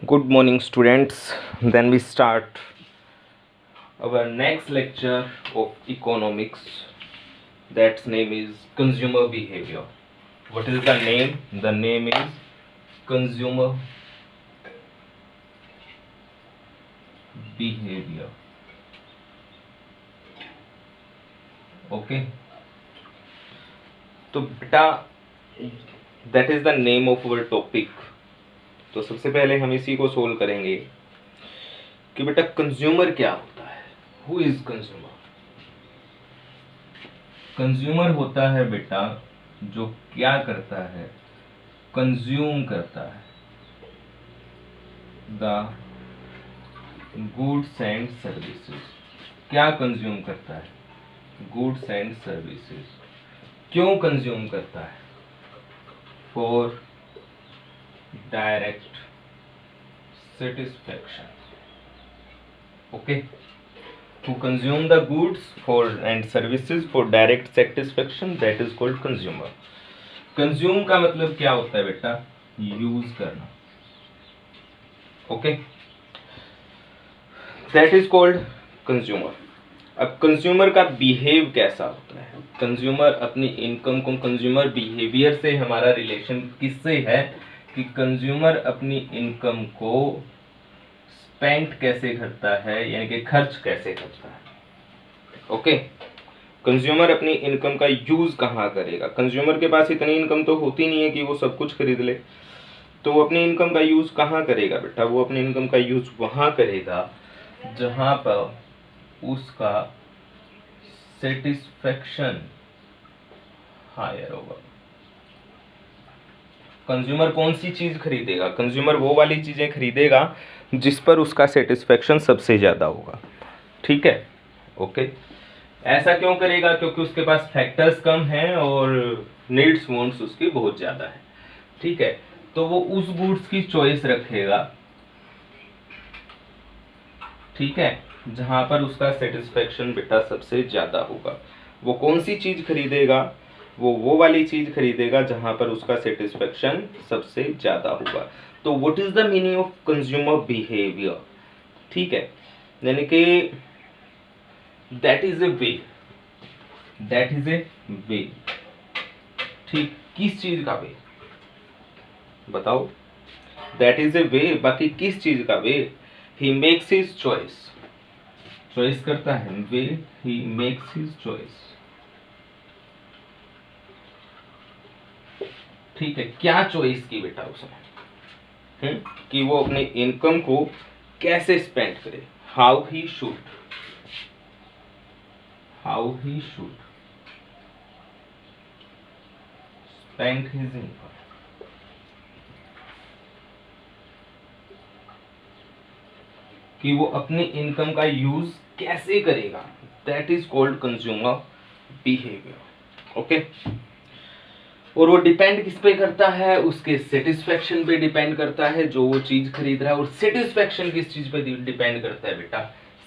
Good morning, students. Then we start our next lecture of economics. That's name is consumer behavior. What is the name? The name is consumer behavior. Okay. तो बेटा that is the name of our topic. तो सबसे पहले हम इसी को solve करेंगे कि बेटा कंज्यूमर क्या होता है। Who is consumer? कंज्यूमर होता है बेटा जो क्या करता है, कंज्यूम करता है द गुड्स एंड सर्विसेज। क्या कंज्यूम करता है? Goods and services. क्यों कंज्यूम करता है? For direct satisfaction. Okay, to consume the goods for and services for direct satisfaction, that is called consumer. consume का मतलब क्या होता है बेटा? यूज करना. Okay, that is called consumer. अब कंज्यूमर का बिहेव कैसा होता है? कंज्यूमर अपनी इनकम को, कंज्यूमर बिहेवियर से हमारा रिलेशन किससे है कि कंज्यूमर अपनी इनकम को स्पेंड कैसे करता है, यानी कि खर्च कैसे करता है। ओके, कंज्यूमर अपनी इनकम का यूज कहाँ करेगा? कंज्यूमर के पास इतनी इनकम तो होती नहीं है कि वो सब कुछ खरीद ले, तो वो अपनी इनकम का यूज कहाँ करेगा बेटा? वो अपनी इनकम का यूज वहाँ करेगा जहाँ पर उसका सेटिस्फेक्शन हायर होगा। कंज्यूमर कौन सी चीज खरीदेगा? कंज्यूमर वो वाली चीजें खरीदेगा जिस पर उसका सेटिस्फेक्शन सबसे ज्यादा होगा। ठीक है, ओके। ऐसा क्यों करेगा? क्योंकि उसके पास फैक्टर्स कम हैं और नीड्स वांट्स उसकी बहुत ज्यादा है। ठीक है, तो वो उस गुड्स की चॉइस रखेगा, ठीक है, जहां पर उसका सेटिस्फेक्शन बेटा सबसे ज्यादा होगा। वो कौन सी चीज खरीदेगा? वो वाली चीज खरीदेगा जहां पर उसका सेटिस्फेक्शन सबसे ज्यादा होगा। तो what is the meaning of consumer behaviour? ठीक है, यानी कि that is a way, that is a way. ठीक, किस चीज का वे बताओ? दैट इज ए वे, बाकी किस चीज का way? He makes his choice, choice करता है, way he makes his choice. ठीक है, क्या चॉइस की बेटा उसने? कि वो अपने इनकम को कैसे स्पेंड करे। How he should spend his income. कि वो अपनी इनकम का यूज कैसे करेगा, that is called consumer behaviour. Okay, और वो डिपेंड किस पे करता है? उसके सेटिस्फेक्शन पे डिपेंड करता है जो वो चीज खरीद रहा है। और सेटिस्फेक्शन किस चीज पे डिपेंड करता है बेटा?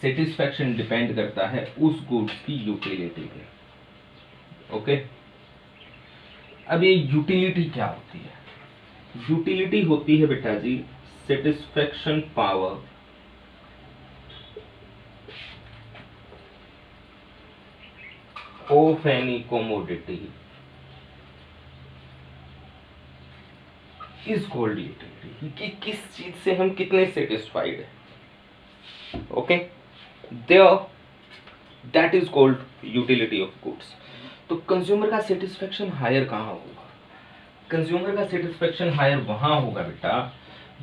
सेटिस्फेक्शन डिपेंड करता है उस गुड्स की यूटिलिटी पे। ओके, अब ये यूटिलिटी क्या होती है? यूटिलिटी होती है बेटा जी satisfaction power of any commodity is called utility. कि किस चीज से हम कितने सेटिस्फाइड है। Okay, there that is called utility of goods. तो कंज्यूमर का सेटिस्फेक्शन हायर कहाँ होगा? कंज्यूमर का सेटिस्फेक्शन हायर वहां होगा बेटा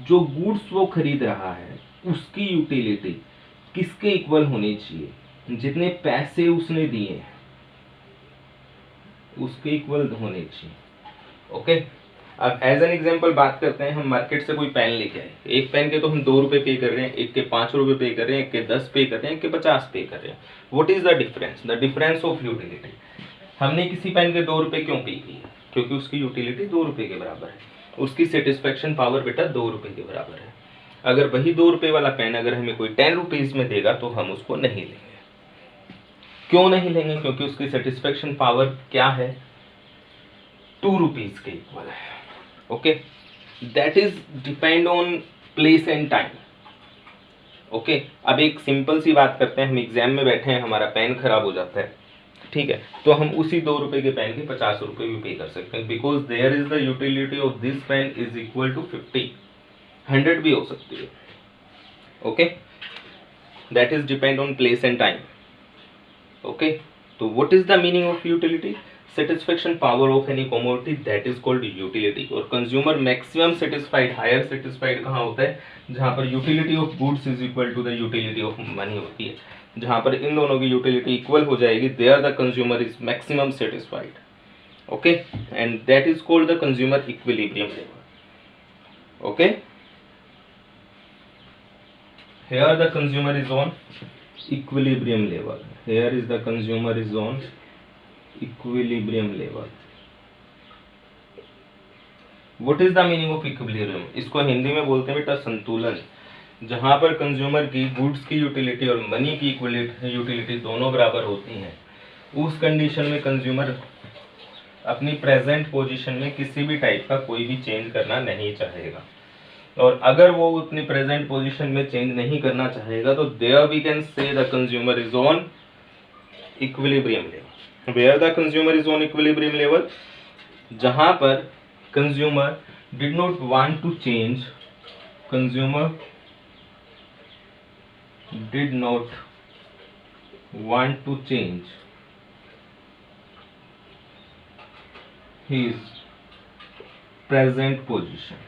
जो गुड्स वो खरीद रहा है उसकी यूटिलिटी किसके इक्वल होनी चाहिए? जितने पैसे उसने दिए हैं उसके इक्वल होने चाहिए। ओके, अब एज एन एग्जांपल बात करते हैं। हम मार्केट से कोई पेन लेके आए, एक पेन के तो हम 2 रुपए पे कर रहे हैं, एक के 5 रुपए पे कर रहे हैं, एक के 10 पे कर रहे हैं, एक के 50 पे कर रहे हैं। What is the difference? The difference of utility. हमने किसी पेन के 2 रुपए क्यों पे किया? क्योंकि उसकी यूटिलिटी 2 रुपए के बराबर है, उसकी सेटिस्फेक्शन पावर बेटा 2 रुपए के बराबर है। अगर वही 2 रुपए वाला पेन अगर हमें कोई 10 रुपीज में देगा तो हम उसको नहीं लेंगे। क्यों नहीं लेंगे? क्योंकि उसकी सेटिस्फेक्शन पावर क्या है? 2 रुपीज के इक्वल है। Okay, that is depend on place and time. Okay, अब एक सिंपल सी बात करते हैं, हम एग्जाम में बैठे हैं, हमारा पेन खराब हो जाता है, ठीक है, तो हम उसी 2 रुपए के पेन के 50 रुपए भी पे कर सकते हैं, because there is the utility of this pen is equal to 50, 100 भी हो सकती है। Okay, that is depend on place and time. Okay, तो what is the meaning of utility? Satisfaction power of any commodity, that is called utility. और consumer maximum satisfied, higher satisfied कहाँ होता है? जहाँ पर utility of goods is equal to the utility of money होती है। जहाँ पर इन दोनों की यूटिलिटी इक्वल हो जाएगी, there the consumer is maximum satisfied. Okay, and that is called the consumer equilibrium level. Okay, here the consumer is on equilibrium level, here is the consumer is on equilibrium level. What is the meaning of equilibrium? इसको हिंदी में बोलते हैं बेटा संतुलन। जहाँ पर consumer की goods की यूटिलिटी और मनी की यूटिलिटी दोनों बराबर होती हैं, उस कंडीशन में कंज्यूमर अपनी प्रेजेंट पोजीशन में किसी भी टाइप का कोई भी चेंज करना नहीं चाहेगा। और अगर वो अपनी प्रेजेंट पोजीशन में चेंज नहीं करना चाहेगा तो there we can say the consumer is on equilibrium level. Where the consumer is on equilibrium level, जहां पर consumer did not want to change, consumer did not want to change his present position,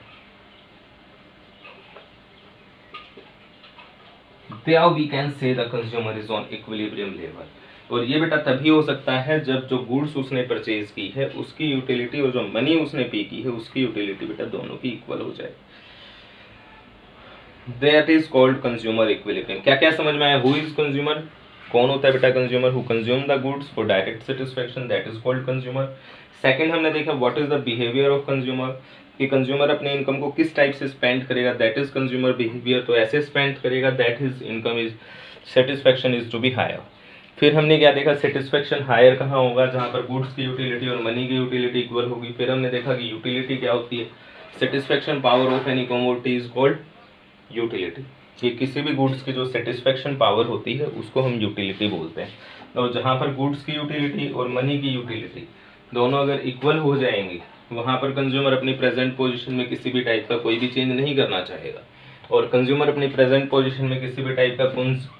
there we can say the consumer is on equilibrium level। और ये बेटा तभी हो सकता है जब जो गुड्स उसने परचेज की है उसकी यूटिलिटी और जो मनी उसने पे की है उसकी यूटिलिटी बेटा दोनों की इक्वल हो जाए। That is called consumer equilibrium. क्या क्या समझ में आया? Who is consumer? कौन होता है बेटा consumer? Who consume the goods for direct satisfaction, that is called consumer. Second हमने देखा what is the behaviour of consumer, कि कंज्यूमर अपने इनकम को किस टाइप से स्पेंड करेगा, दैट इज कंज्यूमर बिहेवियर। तो ऐसे स्पेंड करेगा that his income is satisfaction is to be higher. फिर हमने क्या देखा? सेटिस्फेक्शन हायर कहाँ होगा? जहाँ पर गुड्स की यूटिलिटी और मनी की यूटिलिटी इक्वल होगी। फिर हमने देखा कि यूटिलिटी क्या होती है? Satisfaction power of any commodity is called utility. कि किसी भी गुड्स की जो सेटिस्फेक्शन पावर होती है उसको हम यूटिलिटी बोलते हैं। और जहाँ पर गुड्स की यूटिलिटी और मनी की यूटिलिटी दोनों अगर इक्वल हो जाएंगी, वहाँ पर कंज्यूमर अपनी प्रेजेंट पोजीशन में किसी भी टाइप का कोई भी चेंज नहीं करना चाहेगा। और कंज्यूमर अपनी प्रेजेंट पोजीशन में किसी भी टाइप का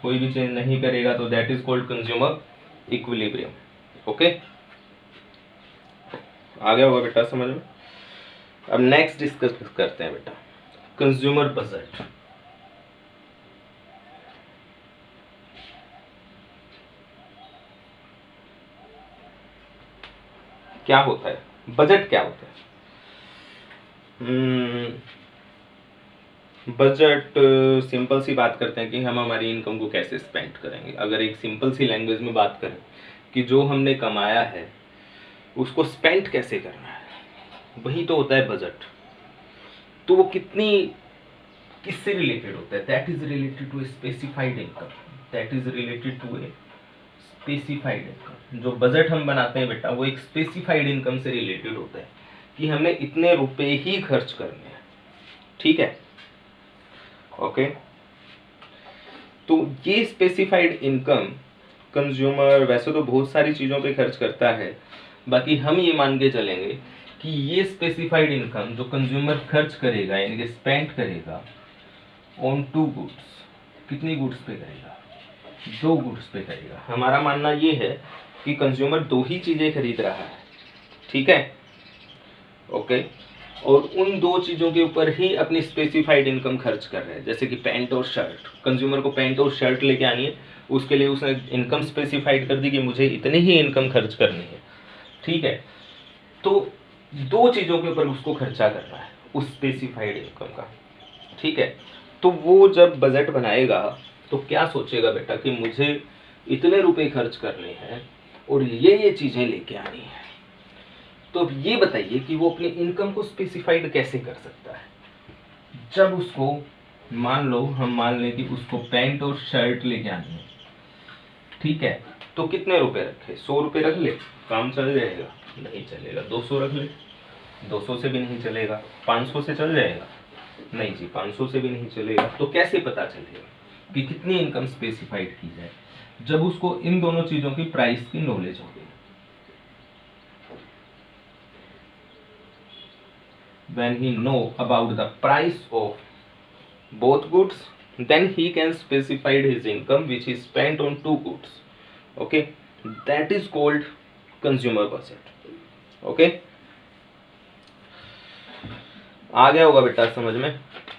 कोई भी चेंज नहीं करेगा, तो that is called consumer equilibrium. Okay, आ गया होगा बेटा समझ में? अब नेक्स्ट डिस्कस करते हैं बेटा कंज्यूमर बजट। क्या होता है बजट? क्या होता है बजट? सिंपल सी बात करते हैं कि हम हमारी इनकम को कैसे स्पेंड करेंगे। अगर एक सिंपल सी लैंग्वेज में बात करें कि जो हमने कमाया है उसको स्पेंड कैसे करना है, वही तो होता है बजट। तो वो किससे रिलेटेड होता है? That is related to a specified income, that is related to a specified income. जो बजट हम बनाते हैं बेटा वो एक स्पेसिफाइड इनकम से रिलेटेड होता है कि हमने इतने रुपए ही खर्च करने हैं, ठीक है? ओके, तो ये स्पेसिफाइड इनकम कंज्यूमर वैसे तो बहुत सारी चीज़ों पे खर्च करता है, बाकी हम ये मान के चलेंगे कि ये स्पेसिफाइड इनकम जो कंज्यूमर खर्च करेगा यानी कि स्पेंड करेगा ऑन 2 गुड्स, कितनी गुड्स पे करेगा? 2 गुड्स पे करेगा। हमारा मानना ये है कि कंज्यूमर 2 ही चीज़ें खरीद रहा है, ठीक है? ओके, और उन 2 चीज़ों के ऊपर ही अपनी स्पेसिफाइड इनकम खर्च कर रहे हैं। जैसे कि पैंट और शर्ट, कंज्यूमर को पैंट और शर्ट लेके आनी है, उसके लिए उसने इनकम स्पेसिफाइड कर दी कि मुझे इतनी ही इनकम खर्च करनी है, ठीक है? तो 2 चीज़ों के ऊपर उसको खर्चा करना है उस स्पेसिफाइड इनकम का, ठीक है? तो वो जब बजट बनाएगा तो क्या सोचेगा बेटा कि मुझे इतने रुपए खर्च करने हैं और ये चीज़ें लेके आनी है। तो अब ये बताइए कि वो अपनी इनकम को स्पेसिफाइड कैसे कर सकता है? जब उसको हम मान लें कि उसको पैंट और शर्ट लेके आनी है, ठीक है? तो कितने रुपए रखे? 100 रुपये रख ले, काम चल जाएगा? नहीं चलेगा। 200 रख ले, 200 से भी नहीं चलेगा। 500 से चल जाएगा? नहीं जी, 500 से भी नहीं चलेगा। तो कैसे पता चलेगा कि कितनी इनकम स्पेसिफाइड की जाए? जब उसको इन दोनों चीजों की प्राइस की नॉलेज होगी। When he know about the price of both goods, then he can specify his income which is spent on two goods. Okay, that is called consumer budget. Okay, आ गया होगा बेटा समझ में।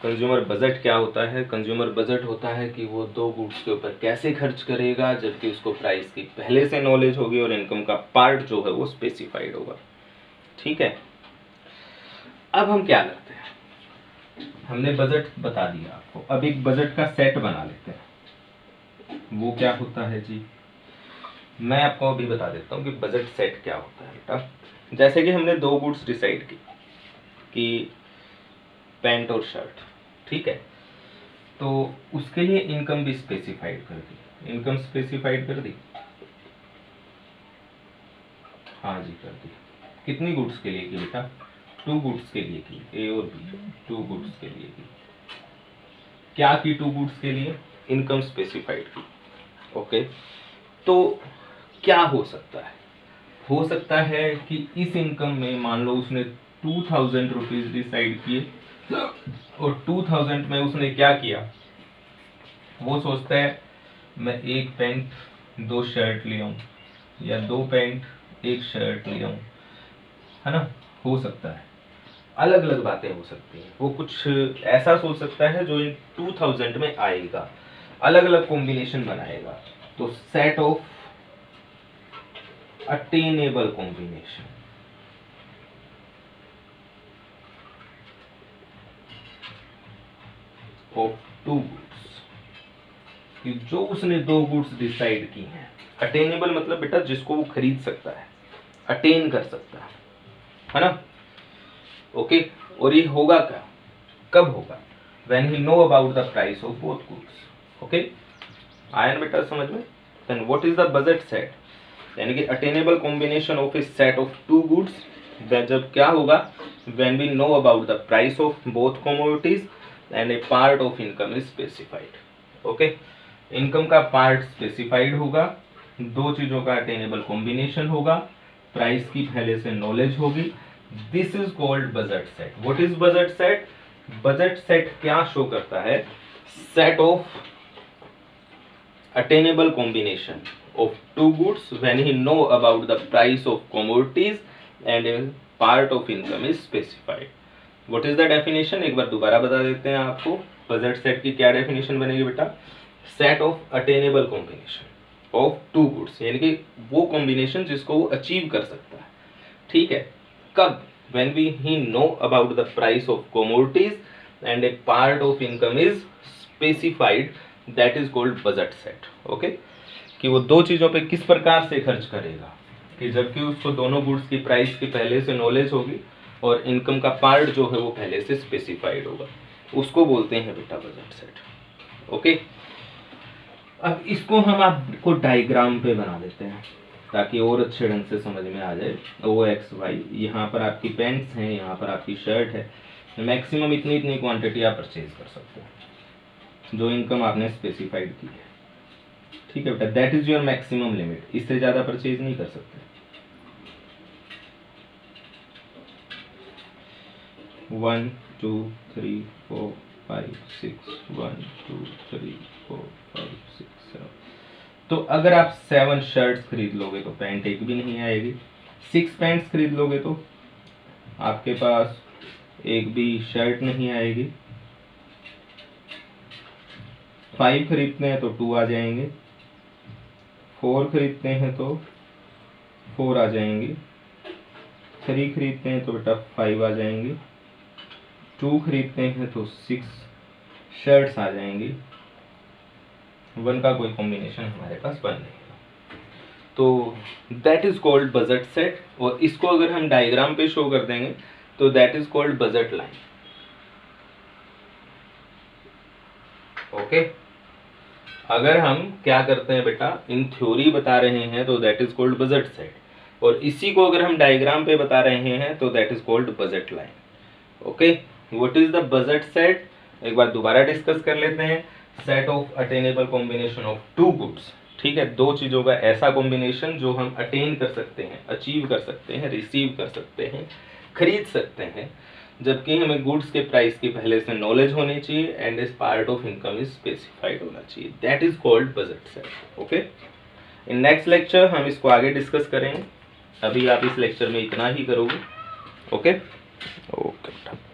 कंज्यूमर बजट क्या होता है? Consumer budget होता है कि वो दो गुड्स के ऊपर कैसे खर्च करेगा, जबकि उसको प्राइस की पहले से नॉलेज होगी और इनकम का पार्ट जो है वो स्पेसिफाइड होगा। ठीक है, अब हम क्या करते हैं, हमने बजट बता दिया आपको, अब एक बजट का सेट बना लेते हैं। वो क्या होता है जी, मैं आपको अभी बता देता हूँ कि बजट सेट क्या होता है बेटा। जैसे कि हमने दो गुड्स डिसाइड की कि पैंट और शर्ट, ठीक है, तो उसके लिए इनकम भी स्पेसिफाइड कर दी। इनकम स्पेसिफाइड कर दी, हाँ जी कर दी। कितनी गुड्स के लिए की बेटा? 2 गुड्स के लिए की, ए और बी, 2 गुड्स के लिए की। क्या की 2 गुड्स के लिए? इनकम स्पेसिफाइड की। ओके, तो क्या हो सकता है? हो सकता है कि इस इनकम में मान लो उसने 2000 रुपीज डिसाइड किए और 2000 में उसने क्या किया, वो सोचता है मैं एक पैंट 2 शर्ट ले आऊं या 2 पैंट 1 शर्ट ले आऊं, है ना। हो सकता है, अलग अलग बातें हो सकती हैं। वो कुछ ऐसा सोच सकता है जो इन 2000 में आएगा, अलग अलग कॉम्बिनेशन बनाएगा। तो set of attainable combination, of 2 goods, कि जो उसने 2 गुड्स डिसाइड की हैं। अटेनेबल मतलब बेटा जिसको वो खरीद सकता है, अटेन कर सकता है ना। ओके, और ये होगा क्या, कब होगा? When he know about the price of both goods. Okay, आया ना बेटा समझ में। Then what is the budget set? यानी कि attainable combination of A set of 2 goods. जब क्या होगा, when we know about the price of both commodities and a part of income is specified. Okay, income का part specified होगा, 2 चीजों का attainable combination होगा, प्राइस की पहले से नॉलेज होगी। This is called budget set. What is budget set? Budget set क्या शो करता है? Set of attainable combination of 2 goods when he know about the price of commodities and A part of income is specified. What is the definition? एक बार दोबारा बता देते हैं आपको। बजट सेट की क्या डेफिनेशन बनेगी बेटा? Set of attainable combination of 2 goods, यानी कि वो कॉम्बिनेशन जिसको वो अचीव कर सकता है। ठीक है, कब? when he know about the price of commodities and a part of income is specified, that is called budget set. okay, कि वो 2 चीजों पे किस प्रकार से खर्च करेगा, कि जबकि उसको दोनों गुड्स की प्राइस की पहले से नॉलेज होगी और इनकम का पार्ट जो है वो पहले से स्पेसिफाइड होगा, उसको बोलते हैं बेटा बजट सेट। ओके, अब इसको हम आपको डायग्राम पे बना देते हैं ताकि और अच्छे ढंग से समझ में आ जाए। OXY, यहाँ पर आपकी पैंट्स हैं, यहाँ पर आपकी शर्ट है, मैक्सिमम इतनी इतनी क्वांटिटी आप परचेज कर सकते हो जो इनकम आपने स्पेसिफाइड की है। ठीक है बेटा, that is your maximum limit, इससे ज़्यादा परचेज नहीं कर सकते। 1 2 3 4 5 6 1 2 3 4 5 6 7। तो अगर आप 7 शर्ट्स खरीद लोगे तो पैंट एक भी नहीं आएगी। 6 पैंट्स खरीद लोगे तो आपके पास एक भी शर्ट नहीं आएगी। 5 खरीदते हैं तो 2 आ जाएंगे। 4 खरीदते हैं तो 4 आ जाएंगे। 3 खरीदते हैं तो बेटा 5 आ जाएंगे। 2 खरीदते हैं तो 6 शर्ट्स आ जाएंगी। 1 का कोई कॉम्बिनेशन हमारे पास बन नहीं। तो that is called budget set, और इसको अगर हम डायग्राम पे शो कर देंगे तो that is called budget line. Okay, अगर हम क्या करते हैं बेटा, इन थ्योरी बता रहे हैं तो that is called budget set, और इसी को अगर हम डायग्राम पे बता रहे हैं तो that is called budget line. Okay, what is the budget set, एक बार दोबारा डिस्कस कर लेते हैं। Set of attainable combination of two goods, ठीक है, दो चीज़ों का ऐसा कॉम्बिनेशन जो हम अटेन कर सकते हैं, अचीव कर सकते हैं, रिसीव कर सकते हैं, खरीद सकते हैं, जबकि हमें गुड्स के प्राइस की पहले से नॉलेज होनी चाहिए and is part of income is specified होना चाहिए, that is called budget set. Okay, in next lecture हम इसको आगे डिस्कस करेंगे, अभी आप इस लेक्चर में इतना ही करोगे। Okay okay.